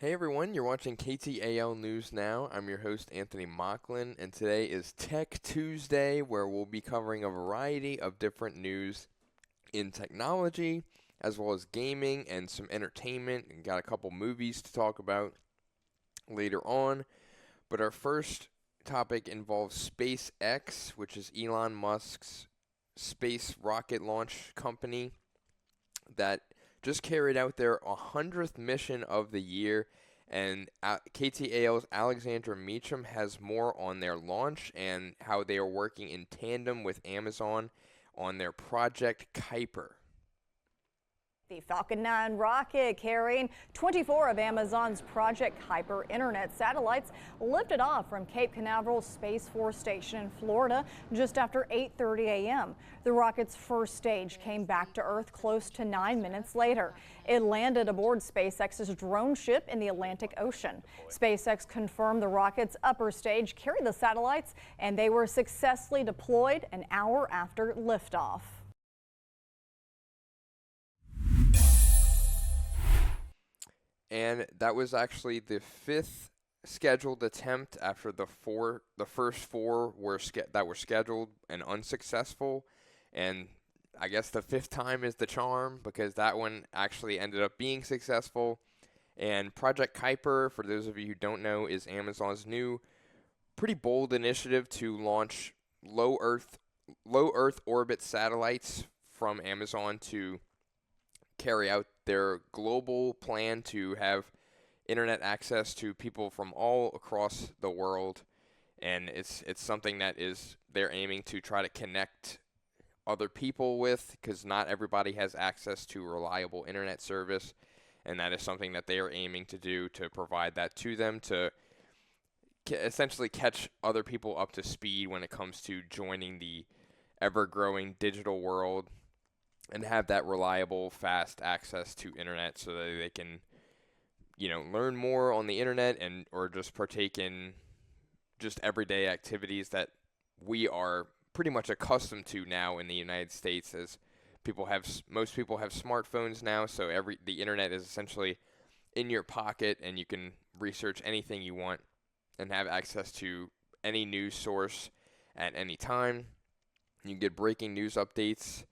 Hey everyone, you're watching KTAL News Now. I'm your host, Anthony Mocklin, and today is Tech Tuesday, where we'll be covering a variety of different news in technology, as well as gaming and some entertainment, and got a couple movies to talk about later on. But our first topic involves SpaceX, which is Elon Musk's space rocket launch company that just carried out their 100th mission of the year. And KTAL's Alexandra Meacham has more on their launch and how they are working in tandem with Amazon on their Project Kuiper. The Falcon 9 rocket carrying 24 of Amazon's Project Kuiper internet satellites lifted off from Cape Canaveral Space Force Station in Florida just after 8:30 a.m. The rocket's first stage came back to Earth close to 9 minutes later. It landed aboard SpaceX's drone ship in the Atlantic Ocean. SpaceX confirmed the rocket's upper stage carried the satellites and they were successfully deployed an hour after liftoff. And that was actually the fifth scheduled attempt after the first four that were scheduled and unsuccessful. And I guess the fifth time is the charm because that one actually ended up being successful. And Project Kuiper, for those of you who don't know, is Amazon's new pretty bold initiative to launch low Earth orbit satellites from Amazon to carry out their global plan to have internet access to people from all across the world. And it's something that they're aiming to try to connect other people with, because not everybody has access to reliable internet service, and that is something that they are aiming to do, to provide that to them, to essentially catch other people up to speed when it comes to joining the ever-growing digital world and have that reliable, fast access to internet so that they can, learn more on the internet or just partake in just everyday activities that we are pretty much accustomed to now in the United States, as most people have smartphones now, so the internet is essentially in your pocket and you can research anything you want and have access to any news source at any time. You can get breaking news updates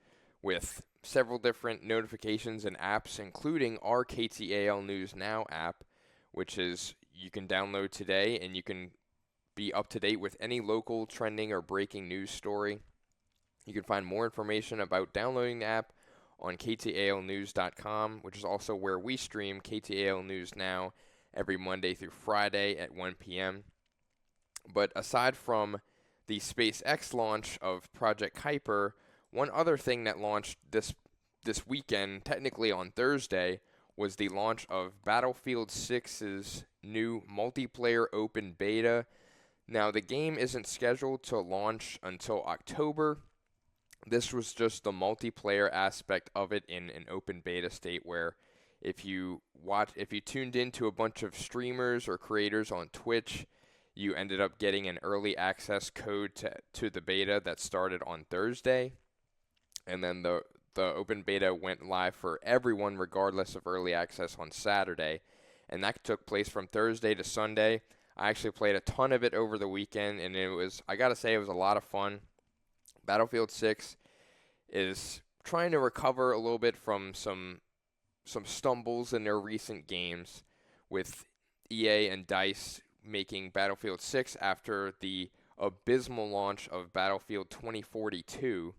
with several different notifications and apps, including our KTAL News Now app, which you can download today, and you can be up to date with any local trending or breaking news story. You can find more information about downloading the app on ktalnews.com, which is also where we stream KTAL News Now every Monday through Friday at 1 p.m. But aside from the SpaceX launch of Project Kuiper, one other thing that launched this weekend, technically on Thursday, was the launch of Battlefield 6's new multiplayer open beta. Now, the game isn't scheduled to launch until October. This was just the multiplayer aspect of it in an open beta state, where if you tuned into a bunch of streamers or creators on Twitch, you ended up getting an early access code to the beta that started on Thursday. And then the open beta went live for everyone regardless of early access on Saturday. And that took place from Thursday to Sunday. I actually played a ton of it over the weekend, and I gotta say, it was a lot of fun. Battlefield 6 is trying to recover a little bit from some stumbles in their recent games, with EA and DICE making Battlefield 6 after the abysmal launch of Battlefield 2042.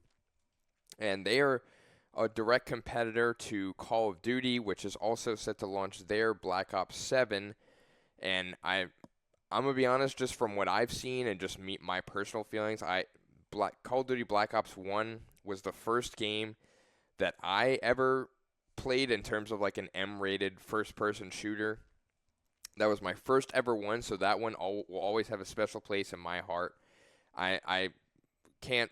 And they are a direct competitor to Call of Duty, which is also set to launch their Black Ops 7. And I'm going to be honest, just from what I've seen and just my personal feelings, Call of Duty Black Ops 1 was the first game that I ever played in terms of like an M-rated first-person shooter. That was my first ever one, so that one will always have a special place in my heart. I can't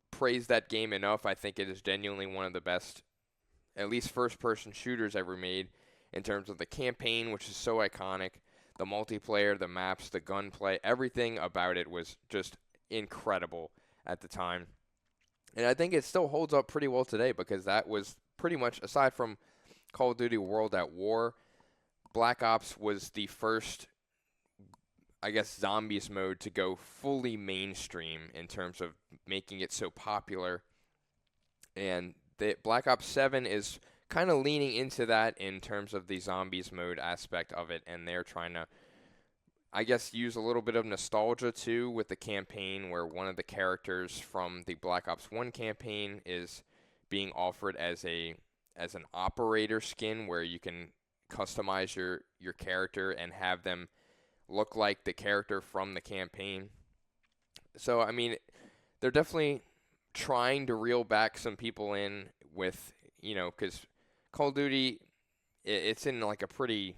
praise that game enough. I think it is genuinely one of the best, at least first-person shooters ever made, in terms of the campaign, which is so iconic, the multiplayer, the maps, the gunplay, everything about it was just incredible at the time. And I think it still holds up pretty well today, because that was pretty much, aside from Call of Duty World at War, Black Ops was the first, I guess, zombies mode to go fully mainstream in terms of making it so popular. And the Black Ops 7 is kind of leaning into that in terms of the zombies mode aspect of it, and they're trying to, I guess, use a little bit of nostalgia too with the campaign, where one of the characters from the Black Ops 1 campaign is being offered as an operator skin, where you can customize your character and have them look like the character from the campaign. So I mean, they're definitely trying to reel back some people in with, because Call of Duty, it's in like a pretty,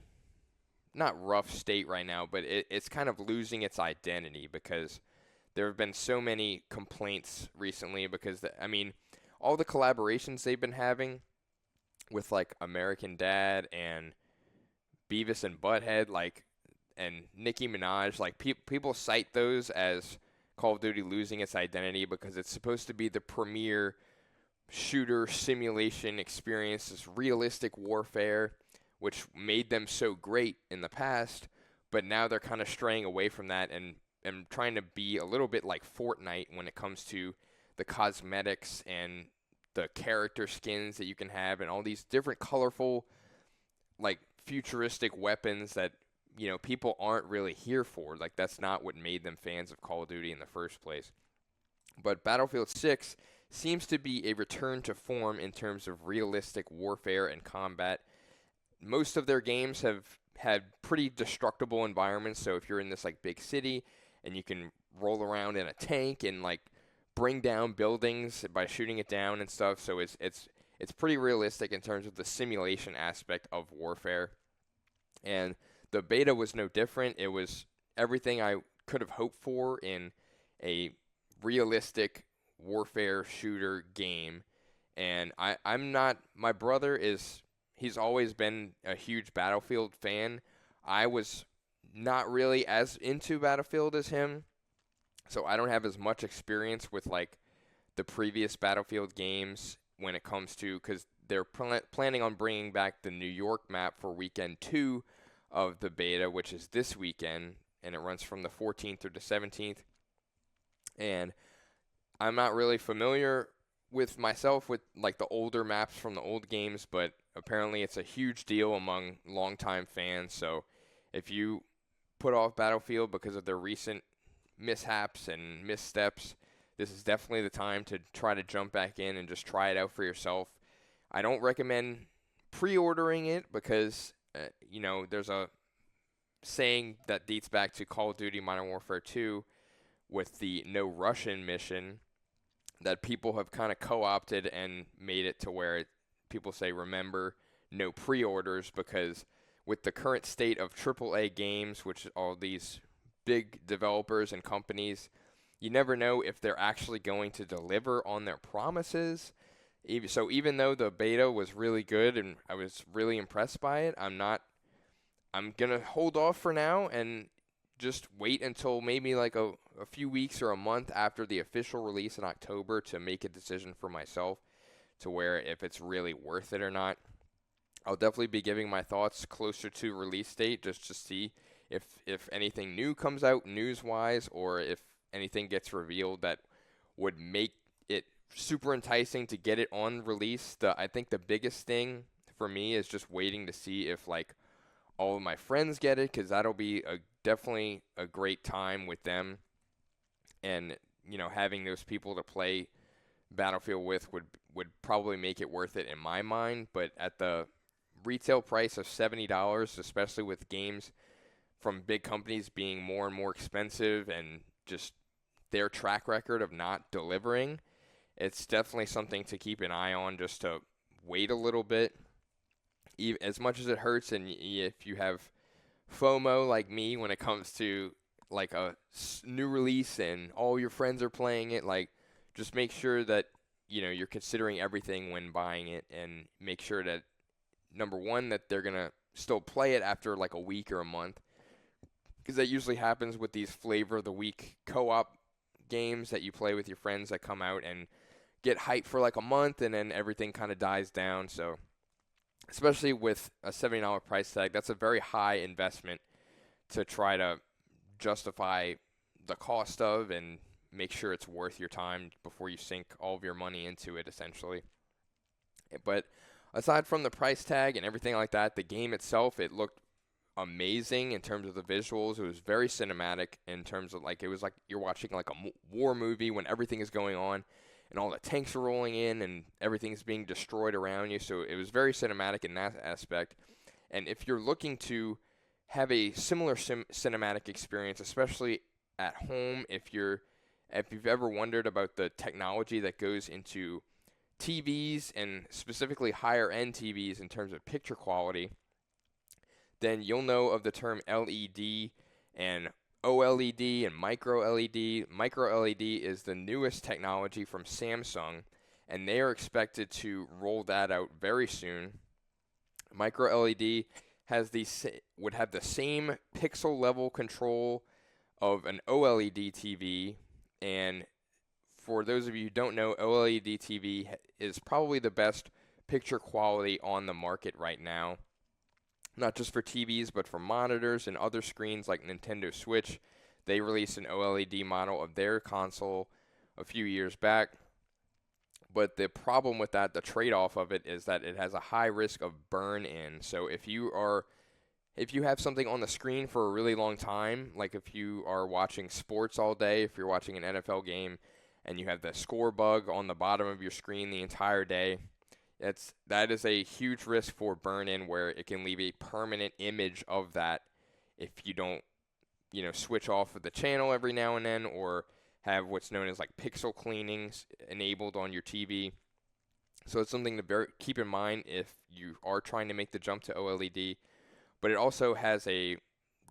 not rough state right now, but it's kind of losing its identity because there have been so many complaints recently because, I mean, all the collaborations they've been having with like American Dad and Beavis and Butthead, like, and Nicki Minaj, like people cite those as Call of Duty losing its identity because it's supposed to be the premier shooter simulation experience, this realistic warfare, which made them so great in the past, but now they're kind of straying away from that and trying to be a little bit like Fortnite when it comes to the cosmetics and the character skins that you can have and all these different colorful, like, futuristic weapons that, people aren't really here for. Like, that's not what made them fans of Call of Duty in the first place. But Battlefield 6 seems to be a return to form in terms of realistic warfare and combat. Most of their games have had pretty destructible environments, so if you're in this like big city and you can roll around in a tank and like bring down buildings by shooting it down and stuff, so it's pretty realistic in terms of the simulation aspect of warfare. And the beta was no different. It was everything I could have hoped for in a realistic warfare shooter game. And I'm not, my brother is, he's always been a huge Battlefield fan. I was not really as into Battlefield as him, so I don't have as much experience with like the previous Battlefield games when it comes to, because they're planning on bringing back the New York map for weekend 2 of the beta, which is this weekend, and it runs from the 14th through the 17th. And I'm not really familiar with myself with like the older maps from the old games, but apparently it's a huge deal among longtime fans. So if you put off Battlefield because of their recent mishaps and missteps, this is definitely the time to try to jump back in and just try it out for yourself. I don't recommend pre-ordering it because, there's a saying that dates back to Call of Duty Modern Warfare 2 with the no Russian mission that people have kind of co-opted and made it to where people say, remember, no pre-orders, because with the current state of AAA games, which are these big developers and companies, you never know if they're actually going to deliver on their promises. So even though the beta was really good and I was really impressed by it, I'm going to hold off for now and just wait until maybe like a few weeks or a month after the official release in October to make a decision for myself to where if it's really worth it or not. I'll definitely be giving my thoughts closer to release date just to see if anything new comes out news-wise or if anything gets revealed that would make it super enticing to get it on release. I think the biggest thing for me is just waiting to see if like all of my friends get it, because that'll be definitely a great time with them. And, having those people to play Battlefield with would probably make it worth it in my mind. But at the retail price of $70, especially with games from big companies being more and more expensive and just their track record of not delivering, it's definitely something to keep an eye on, just to wait a little bit. As much as it hurts, and if you have FOMO like me when it comes to like a new release and all your friends are playing it, like, just make sure that you're considering everything when buying it, and make sure that, number one, that they're gonna still play it after like a week or a month, because that usually happens with these flavor of the week co-op games that you play with your friends that come out and get hyped for like a month and then everything kind of dies down. So especially with a $70 price tag. That's a very high investment to try to justify the cost of and make sure it's worth your time before you sink all of your money into it, essentially. But aside from the price tag and everything like that, the game itself, it looked amazing in terms of the visuals. It was very cinematic in terms of like, it was like you're watching like a war movie when everything is going on and all the tanks are rolling in and everything's being destroyed around you. So it was very cinematic in that aspect. And if you're looking to have a similar cinematic experience, especially at home, if you've ever wondered about the technology that goes into TVs and specifically higher end TVs in terms of picture quality, then you'll know of the term LED and OLED and micro LED. Micro LED is the newest technology from Samsung, and they are expected to roll that out very soon. Micro LED would have the same pixel level control of an OLED TV, and for those of you who don't know, OLED TV is probably the best picture quality on the market right now. Not just for TVs, but for monitors and other screens like Nintendo Switch. They released an OLED model of their console a few years back. But the problem with that, the trade-off of it, is that it has a high risk of burn-in. So if you have something on the screen for a really long time, like if you are watching sports all day, if you're watching an NFL game, and you have the score bug on the bottom of your screen the entire day, that is a huge risk for burn-in, where it can leave a permanent image of that if you don't, switch off of the channel every now and then, or have what's known as like pixel cleanings enabled on your TV. So it's something to keep in mind if you are trying to make the jump to OLED. But it also has the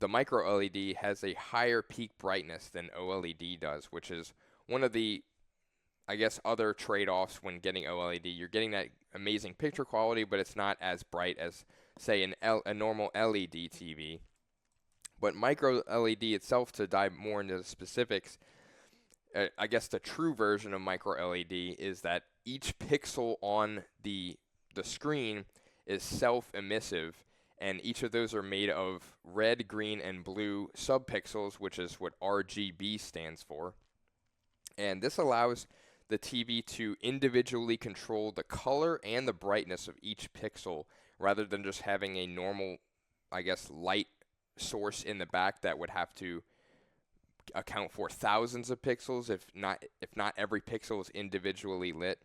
micro LED has a higher peak brightness than OLED does, which is one of the, I guess, other trade-offs when getting OLED. You're getting that amazing picture quality, but it's not as bright as, say, a normal LED TV. But micro LED itself, to dive more into the specifics, I guess the true version of micro LED is that each pixel on the screen is self-emissive, and each of those are made of red, green, and blue subpixels, which is what RGB stands for. And this allows the TV to individually control the color and the brightness of each pixel, rather than just having a normal, I guess, light source in the back that would have to account for thousands of pixels. If not every pixel is individually lit,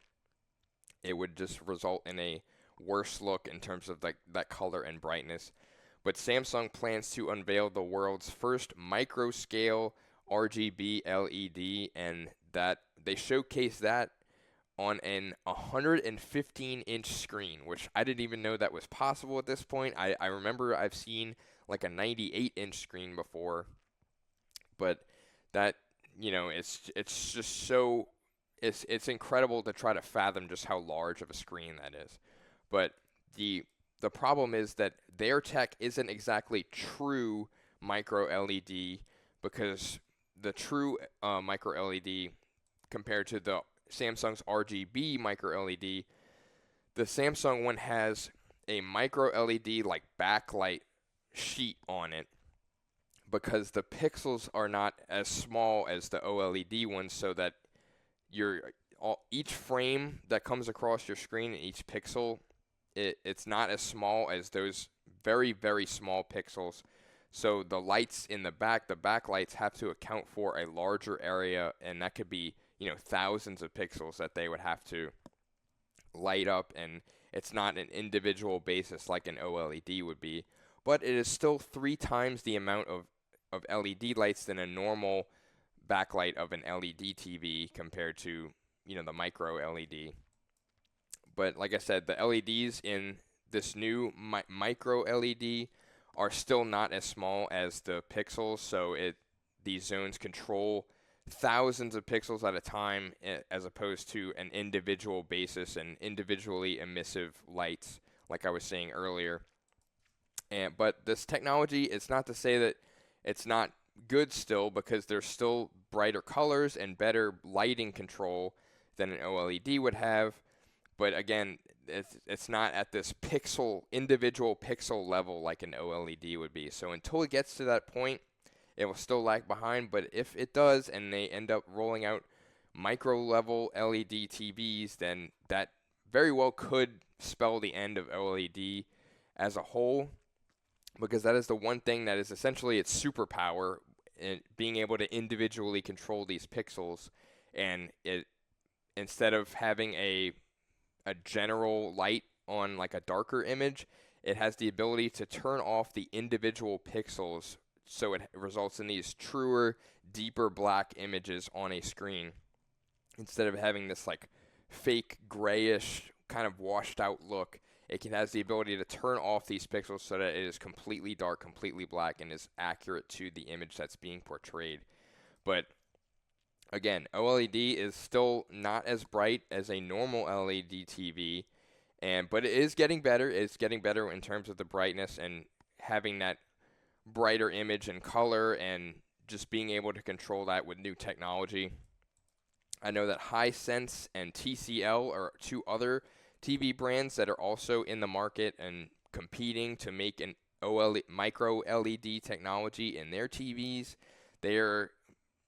it would just result in a worse look in terms of that color and brightness. But Samsung plans to unveil the world's first micro scale RGB LED, and that they showcase that on an 115-inch screen, which I didn't even know that was possible at this point. I remember I've seen like a 98-inch screen before, but that, it's just so, it's incredible to try to fathom just how large of a screen that is. But the problem is that their tech isn't exactly true micro LED, because the true micro LED, compared to the Samsung's RGB micro LED, the Samsung one has a micro LED like backlight sheet on it, because the pixels are not as small as the OLED ones, so that each frame that comes across your screen and each pixel, it's not as small as those very, very small pixels. So the lights in the backlights have to account for a larger area, and that could be, thousands of pixels that they would have to light up, and it's not an individual basis like an OLED would be. But it is still 3 times the amount of LED lights than a normal backlight of an LED TV compared to, the micro LED. But like I said, the LEDs in this new micro LED are still not as small as the pixels, so these zones control thousands of pixels at a time, as opposed to an individual basis and individually emissive lights, like I was saying earlier. But this technology, it's not to say that it's not good still, because there's still brighter colors and better lighting control than an OLED would have. But again, it's not at this individual pixel level like an OLED would be. So until it gets to that point, it will still lag behind. But if it does, and they end up rolling out micro level LED TVs, then that very well could spell the end of OLED as a whole, because that is the one thing that is essentially its superpower in being able to individually control these pixels. And it, instead of having a general light on like a darker image, it has the ability to turn off the individual pixels, so it results in these truer, deeper black images on a screen instead of having this like fake grayish kind of washed out look. Has the ability to turn off these pixels so that it is completely dark, completely black, and is accurate to the image that's being portrayed. But again, OLED is still not as bright as a normal LED TV, but it is getting better. It's getting better in terms of the brightness and having that brighter image and color, and just being able to control that with new technology. I know that Hisense and TCL are two other TV brands that are also in the market and competing to make an OLED, micro LED technology in their TVs. They are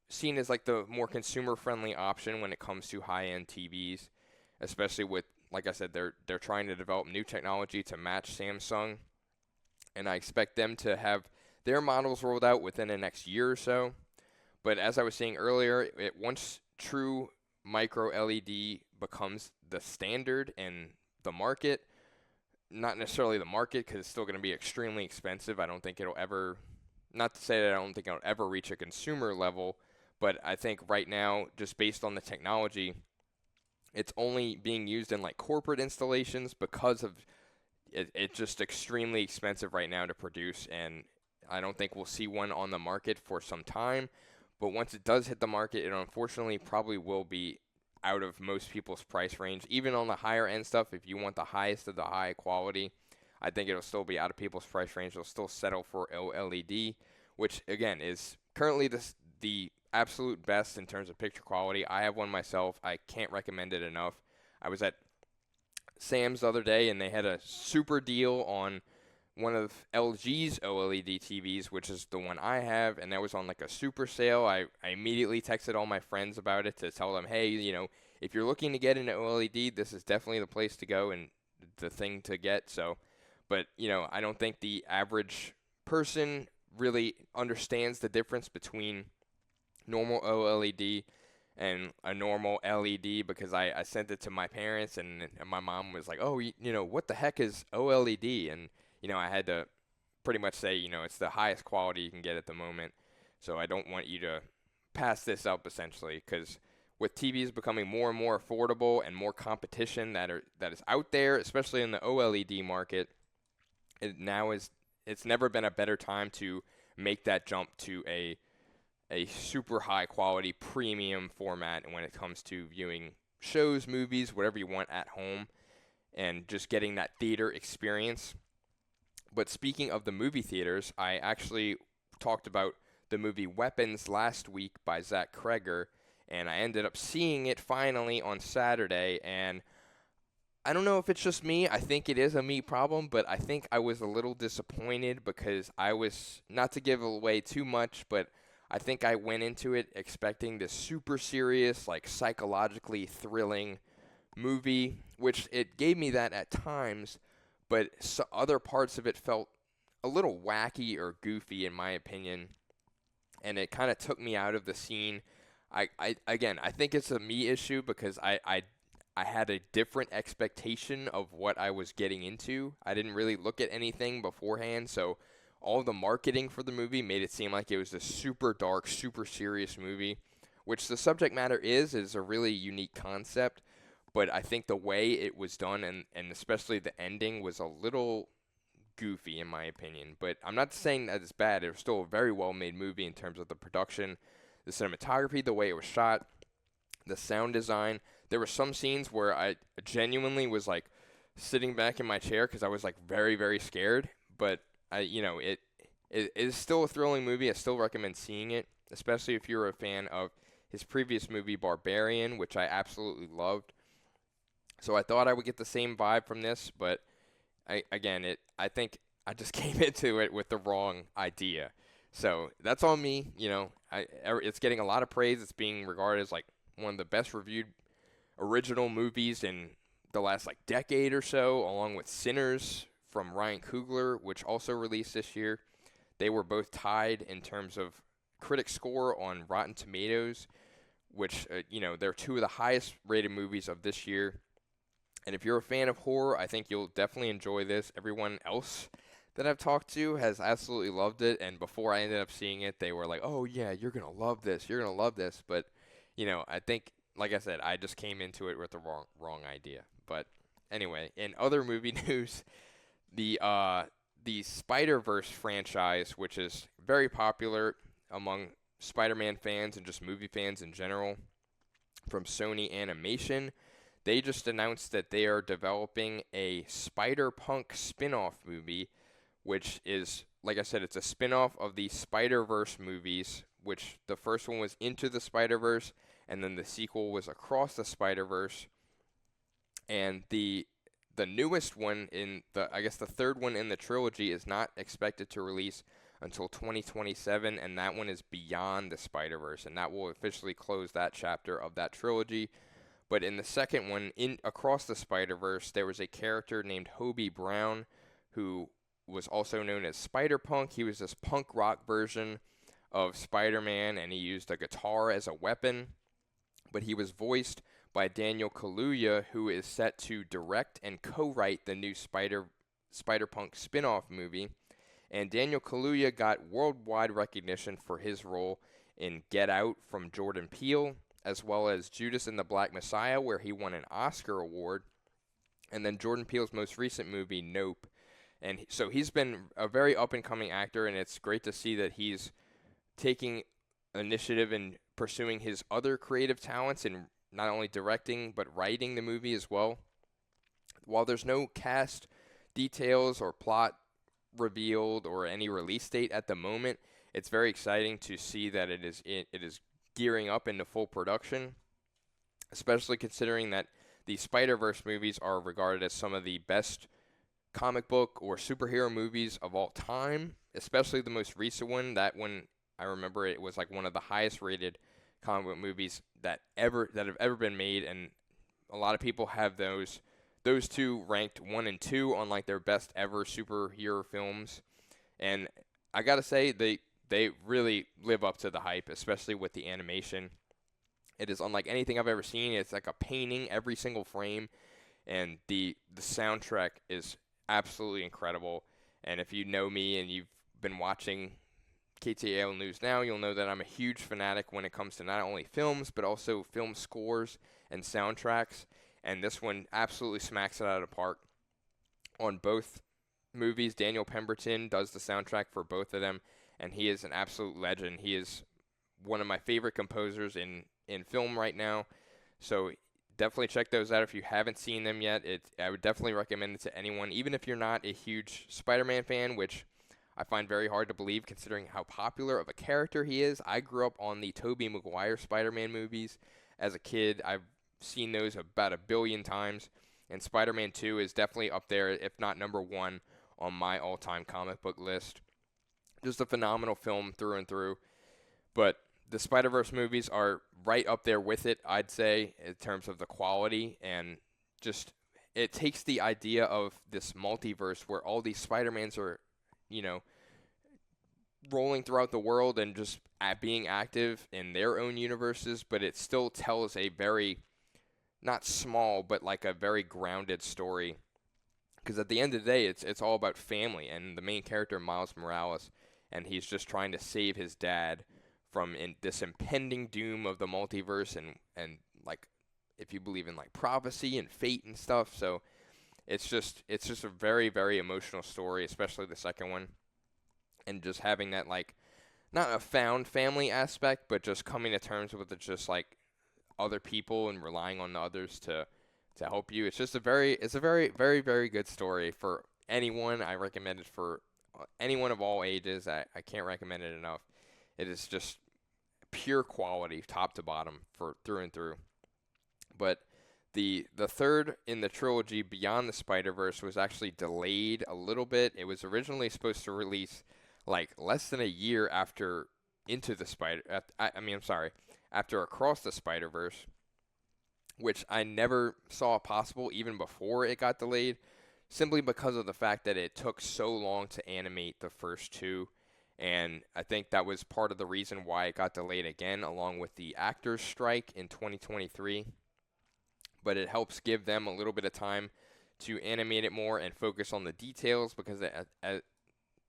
seen as like the more consumer-friendly option when it comes to high-end TVs, especially with, like I said, they're trying to develop new technology to match Samsung, and I expect them to have their models rolled out within the next year or so. But as I was saying earlier, once true micro LED becomes the standard in the market, not necessarily the market, because it's still going to be extremely expensive. I don't think it'll ever, not to say that I don't think it'll ever reach a consumer level, but I think right now, just based on the technology, it's only being used in like corporate installations because of it's just extremely expensive right now to produce, and I don't think we'll see one on the market for some time. But once it does hit the market, it unfortunately probably will be out of most people's price range. Even on the higher end stuff, if you want the highest of the high quality, I think it'll still be out of people's price range. They'll still settle for OLED, which again is currently the absolute best in terms of picture quality. I have one myself. I can't recommend it enough. I was at Sam's the other day, and they had a super deal on one of LG's OLED TVs, which is the one I have, and that was on like a super sale. I immediately texted all my friends about it to tell them, hey, if you're looking to get into OLED, this is definitely the place to go and the thing to get. So, but I don't think the average person really understands the difference between normal OLED and a normal LED, because I sent it to my parents, and my mom was like, oh, what the heck is OLED? And I had to pretty much say, it's the highest quality you can get at the moment. So I don't want you to pass this up, essentially, because with TVs becoming more and more affordable and more competition that is out there, especially in the OLED market, it's never been a better time to make that jump to a super high quality premium format when it comes to viewing shows, movies, whatever you want at home, and just getting that theater experience. But speaking of the movie theaters, I actually talked about the movie Weapons last week by Zach Kreger, and I ended up seeing it finally on Saturday, and I don't know if it's just me. I think it is a me problem, but I think I was a little disappointed because I was, not to give away too much, but I think I went into it expecting this super serious, like psychologically thrilling movie, which it gave me that at times, but other parts of it felt a little wacky or goofy in my opinion, and it kind of took me out of the scene. Again, I think it's a me issue because I had a different expectation of what I was getting into. I didn't really look at anything beforehand, so all the marketing for the movie made it seem like it was a super dark, super serious movie, which the subject matter is a really unique concept, but I think the way it was done and especially the ending was a little goofy in my opinion. But I'm not saying that it's bad. It was still a very well-made movie in terms of the production, the cinematography, the way it was shot, the sound design. There were some scenes where I genuinely was like sitting back in my chair because I was like very, very scared, but it is still a thrilling movie. I still recommend seeing it, especially if you're a fan of his previous movie, Barbarian, which I absolutely loved. So I thought I would get the same vibe from this, but I think I just came into it with the wrong idea. So that's on me. It's getting a lot of praise. It's being regarded as like one of the best reviewed original movies in the last like decade or so, along with Sinners from Ryan Coogler, which also released this year. They were both tied in terms of critic score on Rotten Tomatoes, which they're two of the highest rated movies of this year. And if you're a fan of horror, I think you'll definitely enjoy this. Everyone else that I've talked to has absolutely loved it, and before I ended up seeing it, they were like, "Oh yeah, you're gonna love this. You're gonna love this." But I think, like I said, I just came into it with the wrong idea. But anyway, in other movie news, the Spider-Verse franchise, which is very popular among Spider-Man fans and just movie fans in general, from Sony Animation, they just announced that they are developing a Spider-Punk spin-off movie, which is, like I said, it's a spin-off of the Spider-Verse movies, which the first one was Into the Spider-Verse, and then the sequel was Across the Spider-Verse. And the newest one I guess the third one in the trilogy is not expected to release until 2027, and that one is Beyond the Spider-Verse, and that will officially close that chapter of that trilogy. But in the second one, in Across the Spider-Verse, there was a character named Hobie Brown, who was also known as Spider-Punk. He was this punk rock version of Spider-Man, and he used a guitar as a weapon. But he was voiced by Daniel Kaluuya, who is set to direct and co-write the new Spider-Punk spin-off movie. And Daniel Kaluuya got worldwide recognition for his role in Get Out from Jordan Peele, as well as Judas and the Black Messiah, where he won an Oscar award, and then Jordan Peele's most recent movie, Nope. And so he's been a very up-and-coming actor, and it's great to see that he's taking initiative in pursuing his other creative talents in not only directing but writing the movie as well. While there's no cast details or plot revealed or any release date at the moment, it's very exciting to see that it is gearing up into full production, especially considering that the Spider-Verse movies are regarded as some of the best comic book or superhero movies of all time, especially the most recent one. That one, I remember, it was like one of the highest rated comic book movies that have ever been made, and a lot of people have those two ranked 1 and 2 on like their best ever superhero films. And I gotta say, they really live up to the hype, especially with the animation. It is unlike anything I've ever seen. It's like a painting every single frame, and the soundtrack is absolutely incredible. And if you know me and you've been watching KTAL News Now, you'll know that I'm a huge fanatic when it comes to not only films, but also film scores and soundtracks. And this one absolutely smacks it out of the park. On both movies, Daniel Pemberton does the soundtrack for both of them, and he is an absolute legend. He is one of my favorite composers in film right now. So definitely check those out if you haven't seen them yet. I would definitely recommend it to anyone, even if you're not a huge Spider-Man fan, which I find very hard to believe considering how popular of a character he is. I grew up on the Tobey Maguire Spider-Man movies as a kid. I've seen those about 1 billion times, and Spider-Man 2 is definitely up there, if not number 1, on my all-time comic book list. Just a phenomenal film through and through. But the Spider-Verse movies are right up there with it, I'd say, in terms of the quality, and just it takes the idea of this multiverse where all these Spider-Mans are, rolling throughout the world and just being active in their own universes, but it still tells a very, not small, but like a very grounded story. Because at the end of the day, it's all about family, and the main character, Miles Morales, and he's just trying to save his dad from this impending doom of the multiverse, and like, if you believe in like prophecy and fate and stuff. So it's just a very, very emotional story, especially the second one, and just having that like not a found family aspect, but just coming to terms with it, just like other people and relying on the others to help you. It's a very, very, very good story for anyone. I recommend it for anyone of all ages. I can't recommend it enough. It is just pure quality, top to bottom, for through and through. But The third in the trilogy, Beyond the Spider-Verse, was actually delayed a little bit. It was originally supposed to release like less than a year after Into the Spider. I mean, I'm sorry, after Across the Spider-Verse, which I never saw possible even before it got delayed, simply because of the fact that it took so long to animate the first two. And I think that was part of the reason why it got delayed again, along with the actors' strike in 2023. But it helps give them a little bit of time to animate it more and focus on the details, because at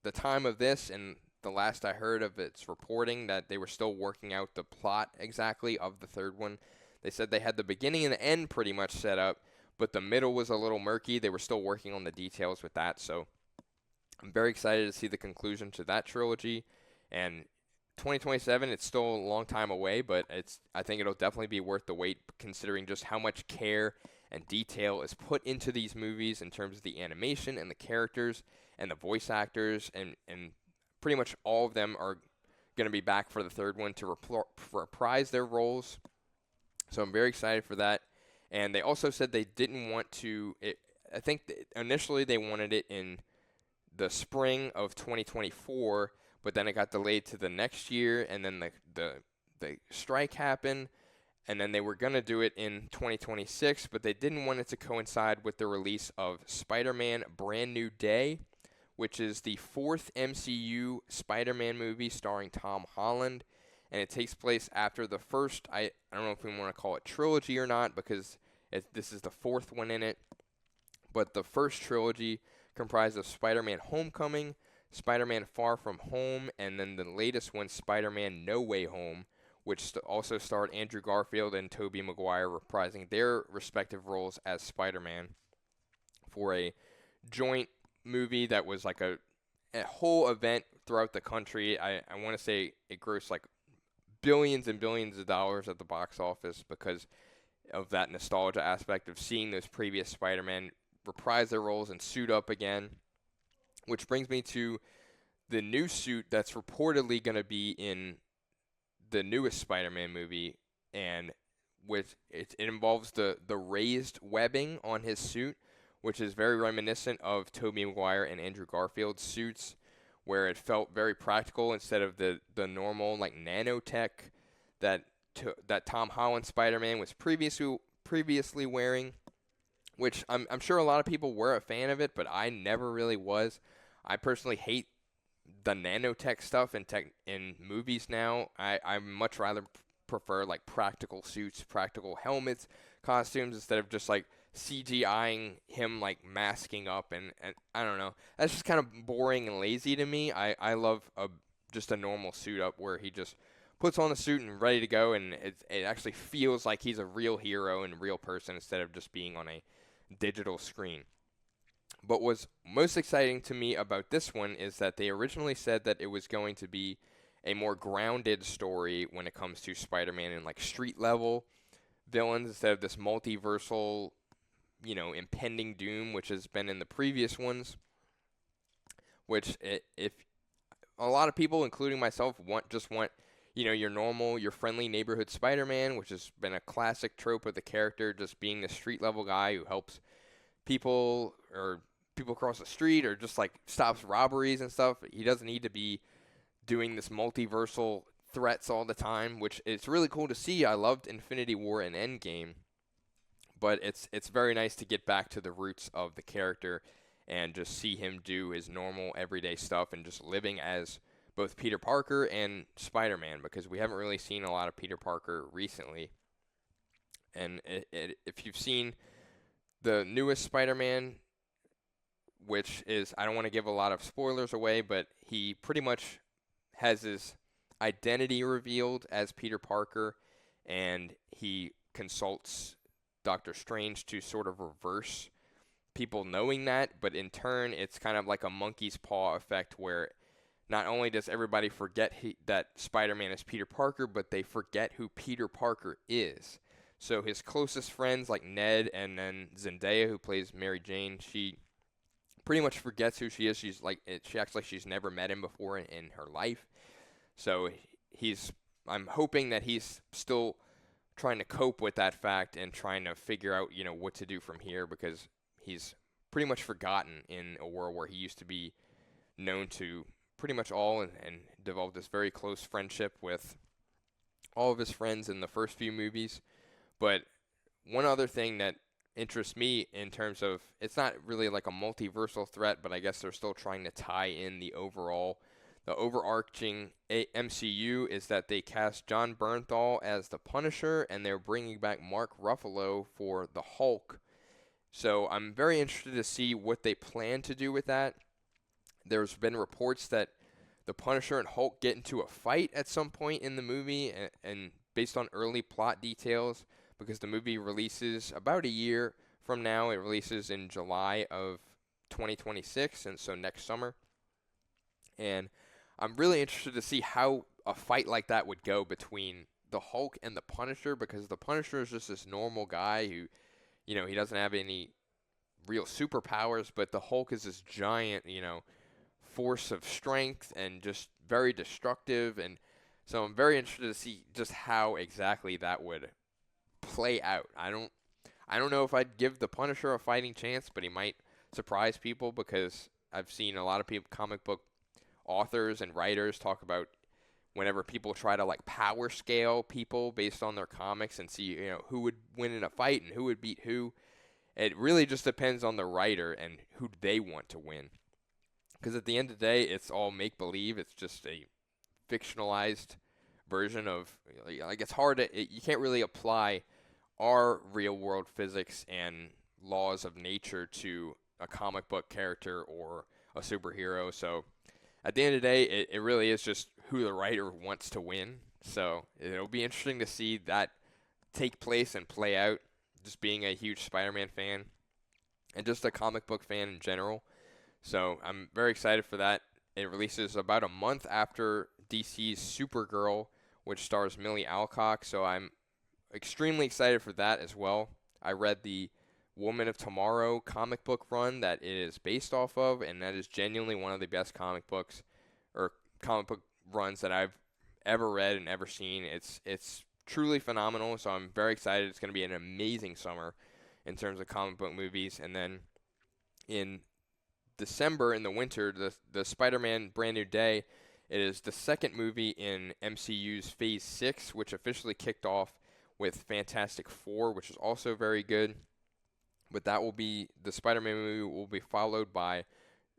the time of this and the last I heard of its reporting, that they were still working out the plot exactly of the third one. They said they had the beginning and the end pretty much set up, but the middle was a little murky. They were still working on the details with that, so I'm very excited to see the conclusion to that trilogy. And 2027, it's still a long time away, but I think it'll definitely be worth the wait, considering just how much care and detail is put into these movies in terms of the animation and the characters and the voice actors, and pretty much all of them are going to be back for the third one to reprise their roles. So I'm very excited for that. And they also said they didn't want to. I think initially they wanted it in the spring of 2024, but then it got delayed to the next year, and then the strike happened, and then they were going to do it in 2026, but they didn't want it to coincide with the release of Spider-Man Brand New Day, which is the fourth MCU Spider-Man movie starring Tom Holland, and it takes place after the first, I don't know if we want to call it trilogy or not, because this is the fourth one in it, but the first trilogy comprised of Spider-Man Homecoming, Spider-Man Far From Home, and then the latest one, Spider-Man No Way Home, which also starred Andrew Garfield and Tobey Maguire reprising their respective roles as Spider-Man for a joint movie that was like a whole event throughout the country. I want to say it grossed like billions and billions of dollars at the box office because of that nostalgia aspect of seeing those previous Spider-Man reprise their roles and suit up again. Which brings me to the new suit that's reportedly going to be in the newest Spider-Man movie, and which it involves the raised webbing on his suit, which is very reminiscent of Tobey Maguire and Andrew Garfield's suits, where it felt very practical instead of the normal like nanotech that Tom Holland Spider-Man was previously wearing, which I'm sure a lot of people were a fan of it, but I never really was. I personally hate the nanotech stuff in movies now. I much rather prefer like practical suits, practical helmets, costumes, instead of just like CGIing him like masking up, and I don't know. That's just kind of boring and lazy to me. I love just a normal suit up where he just puts on the suit and ready to go, and it actually feels like he's a real hero and real person instead of just being on a digital screen. But what's most exciting to me about this one is that they originally said that it was going to be a more grounded story when it comes to Spider-Man and like street level villains instead of this multiversal, impending doom, which has been in the previous ones. Which, if a lot of people, including myself, want, your friendly neighborhood Spider-Man, which has been a classic trope of the character, just being the street level guy who helps people across the street, or just like stops robberies and stuff. He doesn't need to be doing this multiversal threats all the time, which it's really cool to see. I loved Infinity War and Endgame, but it's very nice to get back to the roots of the character and just see him do his normal everyday stuff and just living as both Peter Parker and Spider-Man, because we haven't really seen a lot of Peter Parker recently. And if you've seen the newest Spider-Man, which is, I don't want to give a lot of spoilers away, but he pretty much has his identity revealed as Peter Parker, and he consults Doctor Strange to sort of reverse people knowing that, but in turn, it's kind of like a monkey's paw effect where not only does everybody forget that Spider-Man is Peter Parker, but they forget who Peter Parker is. So his closest friends, like Ned and then Zendaya, who plays Mary Jane, she pretty much forgets who she is. She acts like she's never met him before in her life. So I'm hoping that he's still trying to cope with that fact and trying to figure out, what to do from here, because he's pretty much forgotten in a world where he used to be known to pretty much all, and developed this very close friendship with all of his friends in the first few movies. But one other thing that interests me in terms of, it's not really like a multiversal threat, but I guess they're still trying to tie in the overarching MCU, is that they cast John Bernthal as the Punisher, and they're bringing back Mark Ruffalo for the Hulk. So I'm very interested to see what they plan to do with that. There's been reports that the Punisher and Hulk get into a fight at some point in the movie, and based on early plot details, because the movie releases about a year from now. It releases in July of 2026, and so next summer. And I'm really interested to see how a fight like that would go between the Hulk and the Punisher, because the Punisher is just this normal guy who, he doesn't have any real superpowers, but the Hulk is this giant, force of strength and just very destructive. And so I'm very interested to see just how exactly that would play out. I don't know if I'd give the Punisher a fighting chance, but he might surprise people, because I've seen a lot of people, comic book authors and writers, talk about whenever people try to like power scale people based on their comics and see, who would win in a fight and who would beat who. It really just depends on the writer and who they want to win. Because at the end of the day, it's all make-believe. It's just a fictionalized version of, like, it's hard to, you can't really apply our real-world physics and laws of nature to a comic book character or a superhero. So at the end of the day, it really is just who the writer wants to win. So it'll be interesting to see that take place and play out, just being a huge Spider-Man fan and just a comic book fan in general. So I'm very excited for that. It releases about a month after DC's Supergirl, which stars Millie Alcock. So I'm extremely excited for that as well. I read the Woman of Tomorrow comic book run that it is based off of, and that is genuinely one of the best comic books or comic book runs that I've ever read and ever seen. It's truly phenomenal, so I'm very excited. It's going to be an amazing summer in terms of comic book movies. And then in December, in the winter, the Spider-Man Brand New Day, it is the second movie in MCU's Phase 6, which officially kicked off with Fantastic Four, which is also very good. But that will be, the Spider-Man movie will be followed by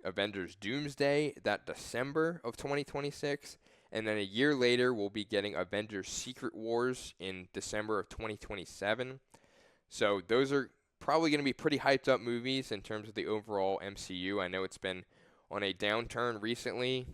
Avengers Doomsday, that December of 2026. And then a year later, we'll be getting Avengers Secret Wars in December of 2027. So those are probably going to be pretty hyped up movies in terms of the overall MCU. I know it's been on a downturn recently.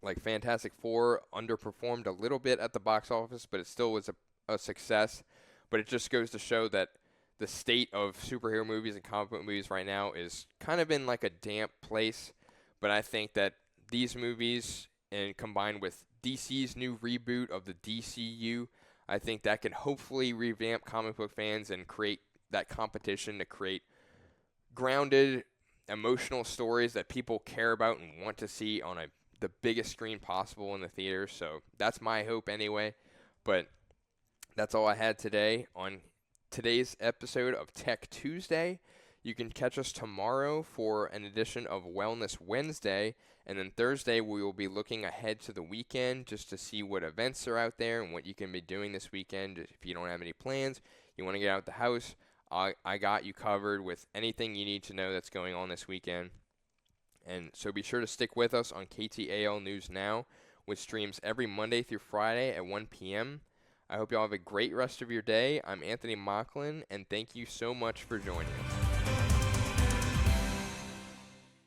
Like Fantastic Four underperformed a little bit at the box office, but it still was a success. But it just goes to show that the state of superhero movies and comic book movies right now is kind of in like a damp place. But I think that these movies, and combined with DC's new reboot of the DCU, I think that can hopefully revamp comic book fans and create that competition to create grounded, emotional stories that people care about and want to see on the biggest screen possible in the theater. So that's my hope anyway. But that's all I had today on today's episode of Tech Tuesday. You can catch us tomorrow for an edition of Wellness Wednesday, and then Thursday we will be looking ahead to the weekend just to see what events are out there and what you can be doing this weekend. If you don't have any plans, you want to get out the house, I got you covered with anything you need to know that's going on this weekend. And so be sure to stick with us on KTAL News Now, which streams every Monday through Friday at 1 p.m. I hope you all have a great rest of your day. I'm Anthony Mocklin, and thank you so much for joining us.